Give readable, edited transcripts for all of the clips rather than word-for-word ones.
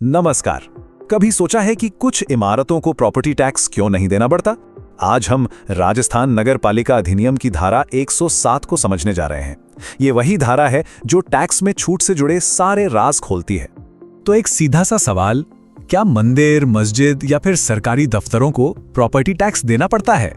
नमस्कार। कभी सोचा है कि कुछ इमारतों को प्रॉपर्टी टैक्स क्यों नहीं देना पड़ता? आज हम राजस्थान नगर पालिका अधिनियम की धारा 107 को समझने जा रहे हैं। ये वही धारा है जो टैक्स में छूट से जुड़े सारे राज खोलती है। तो एक सीधा सा सवाल, क्या मंदिर, मस्जिद या फिर सरकारी दफ्तरों को प्रॉपर्टी टैक्स देना पड़ता है?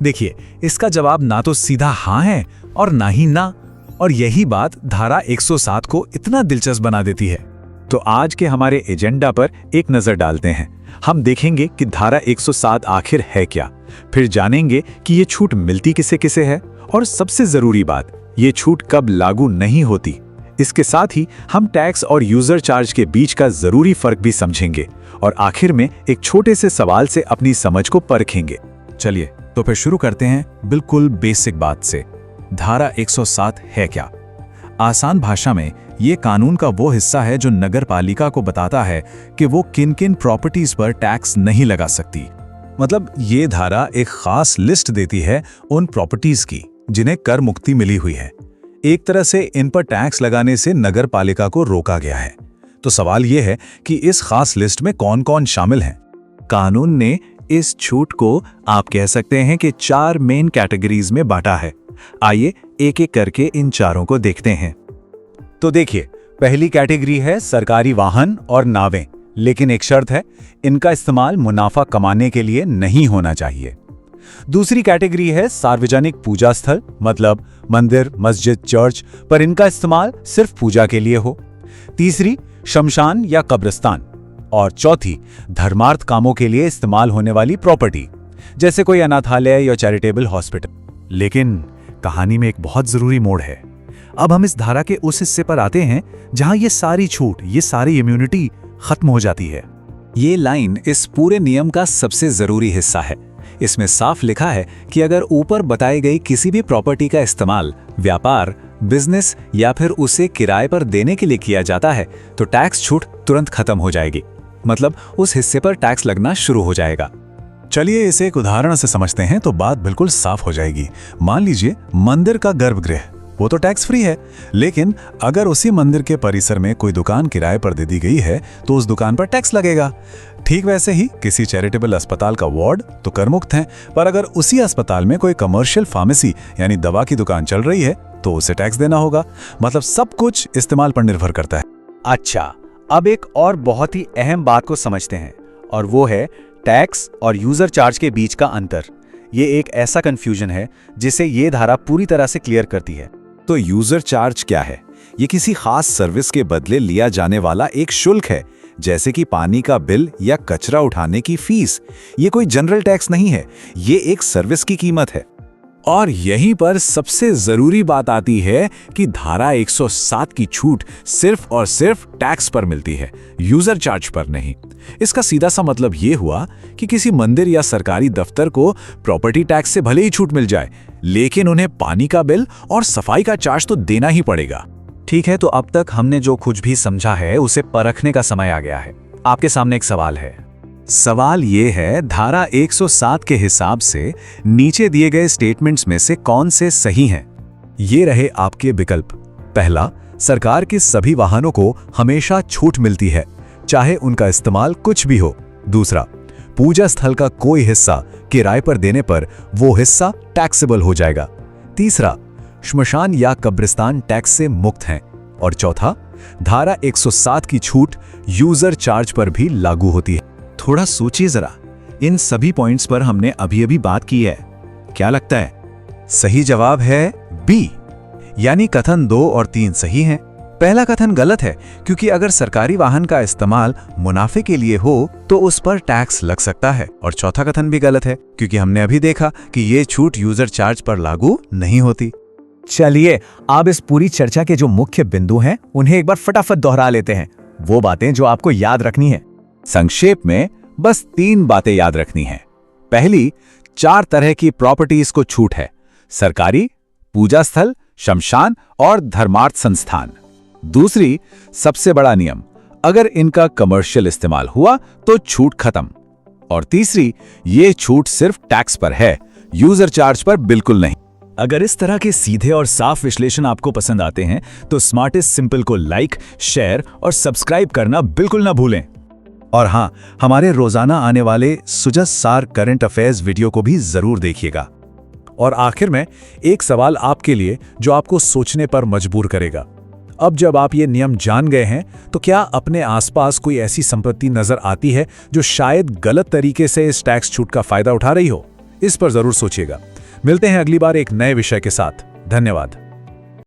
देखिए, इसका जवाब ना तो सीधा हाँ है और ना ही ना। और यही बात धारा 107 को इतना दिलचस्प बना देती है। तो आज के हमारे एजेंडा पर एक नजर डालते हैं। हम देखेंगे कि धारा 107 आखिर है क्या, फिर जानेंगे कि ये छूट मिलती किसे किसे है और सबसे जरूरी बात, ये छूट कब लागू नहीं होती। इसके साथ ही हम टैक्स और यूजर चार्ज के बीच का जरूरी फर्क भी समझेंगे और आखिर में एक छोटे से सवाल से अपनी समझ को परखेंगे। चलिए तो फिर शुरू करते हैं बिल्कुल बेसिक बात से। धारा 107 है क्या? आसान भाषा में ये कानून का वो हिस्सा है जो नगर पालिका को बताता है कि वो किन किन प्रॉपर्टीज पर टैक्स नहीं लगा सकती। मतलब ये धारा एक खास लिस्ट देती है उन प्रॉपर्टीज की जिन्हें कर मुक्ति मिली हुई है। एक तरह से इन पर टैक्स लगाने से नगर पालिका को रोका गया है। तो सवाल ये है कि इस खास लिस्ट में कौन कौन शामिल हैं? कानून ने इस छूट को आप कह सकते हैं कि 4 मेन कैटेगरीज में बांटा है। आइए एक एक करके इन चारों को देखते हैं। तो देखिए, पहली कैटेगरी है सरकारी वाहन और नावें, लेकिन एक शर्त है, इनका इस्तेमाल मुनाफा कमाने के लिए नहीं होना चाहिए। दूसरी कैटेगरी है सार्वजनिक पूजा स्थल, मतलब मंदिर, मस्जिद, चर्च, पर इनका इस्तेमाल सिर्फ पूजा के लिए हो। तीसरी शमशान या कब्रिस्तान, और चौथी धर्मार्थ कामों के लिए इस्तेमाल होने वाली प्रॉपर्टी, जैसे कोई अनाथालय या चैरिटेबल हॉस्पिटल। लेकिन कहानी में एक बहुत जरूरी मोड़ है। अब हम इस धारा के उस हिस्से पर आते हैं जहां ये सारी छूट, ये सारी इम्यूनिटी खत्म हो जाती है। ये लाइन इस पूरे नियम का सबसे जरूरी हिस्सा है। इसमें साफ लिखा है कि अगर ऊपर बताई गई किसी भी प्रॉपर्टी का इस्तेमाल व्यापार, बिजनेस या फिर उसे किराए पर देने के लिए किया जाता है तो टैक्स छूट तुरंत खत्म हो जाएगी। मतलब उस हिस्से पर टैक्स लगना शुरू हो जाएगा। चलिए इसे एक उदाहरण से समझते हैं तो बात बिल्कुल साफ हो जाएगी। मान लीजिए मंदिर का गर्भगृह, वो तो टैक्स फ्री है, लेकिन अगर उसी मंदिर के परिसर में कोई दुकान किराए पर दे दी गई है तो उस दुकान पर टैक्स लगेगा। ठीक वैसे ही किसी चैरिटेबल अस्पताल का वार्ड तो कर मुक्त है, पर अगर उसी अस्पताल में कोई कमर्शियल फार्मेसी यानी दवा की दुकान चल रही है तो उसे टैक्स देना होगा। मतलब सब कुछ इस्तेमाल पर निर्भर करता है। अच्छा, अब एक और बहुत ही अहम बात को समझते हैं, और वो है टैक्स और यूजर चार्ज के बीच का अंतर। ये एक ऐसा कंफ्यूजन है जिसे ये धारा पूरी तरह से क्लियर करती है। तो यूजर चार्ज क्या है? ये किसी खास सर्विस के बदले लिया जाने वाला एक शुल्क है, जैसे कि पानी का बिल या कचरा उठाने की फीस। ये कोई जनरल टैक्स नहीं है, ये एक सर्विस की कीमत है। और यहीं पर सबसे जरूरी बात आती है कि धारा 107 की छूट सिर्फ और सिर्फ टैक्स पर मिलती है, यूजर चार्ज पर नहीं। इसका सीधा सा मतलब ये हुआ कि किसी मंदिर या सरकारी दफ्तर को प्रॉपर्टी टैक्स से भले ही छूट मिल जाए, लेकिन उन्हें पानी का बिल और सफाई का चार्ज तो देना ही पड़ेगा। ठीक है, तो अब तक हमने जो कुछ भी समझा है उसे परखने का समय आ गया है। आपके सामने एक सवाल है। सवाल ये है, धारा 107 के हिसाब से नीचे दिए गए स्टेटमेंट्स में से कौन से सही हैं? ये रहे आपके विकल्प। पहला, सरकार के सभी वाहनों को हमेशा छूट मिलती है, चाहे उनका इस्तेमाल कुछ भी हो। दूसरा, पूजा स्थल का कोई हिस्सा किराए पर देने पर वो हिस्सा टैक्सेबल हो जाएगा। तीसरा, श्मशान या कब्रिस्तान टैक्स से मुक्त हैं। और चौथा, धारा 107 की छूट यूजर चार्ज पर भी लागू होती है। थोड़ा सोचिए जरा, इन सभी पॉइंट्स पर हमने अभी अभी बात की है। क्या लगता है? सही जवाब है बी, यानी कथन 2 और 3 सही हैं। पहला कथन गलत है, क्योंकि अगर सरकारी वाहन का इस्तेमाल मुनाफे के लिए हो तो उस पर टैक्स लग सकता है। और चौथा कथन भी गलत है, क्योंकि हमने अभी देखा कि ये छूट यूजर चार्ज पर लागू नहीं होती। चलिए अब इस पूरी चर्चा के जो मुख्य बिंदु हैं उन्हें एक बार फटाफट दोहरा लेते हैं, वो बातें जो आपको याद रखनी है। संक्षेप में बस 3 बातें याद रखनी है। पहली, 4 तरह की प्रॉपर्टीज को छूट है: सरकारी, पूजा स्थल, शमशान और धर्मार्थ संस्थान। दूसरी, सबसे बड़ा नियम, अगर इनका कमर्शियल इस्तेमाल हुआ तो छूट खत्म। और तीसरी, ये छूट सिर्फ टैक्स पर है, यूजर चार्ज पर बिल्कुल नहीं। अगर इस तरह के सीधे और साफ विश्लेषण आपको पसंद आते हैं तो स्मार्टेस्ट सिंपल को लाइक, शेयर और सब्सक्राइब करना बिल्कुल ना भूलें। और हाँ, हमारे रोजाना आने वाले सुजस सार करंट अफेयर्स वीडियो को भी जरूर देखिएगा। और आखिर में एक सवाल आपके लिए जो आपको सोचने पर मजबूर करेगा। अब जब आप ये नियम जान गए हैं, तो क्या अपने आसपास कोई ऐसी संपत्ति नजर आती है जो शायद गलत तरीके से इस टैक्स छूट का फायदा उठा रही हो? इस पर जरूर सोचिएगा। मिलते हैं अगली बार एक नए विषय के साथ। धन्यवाद।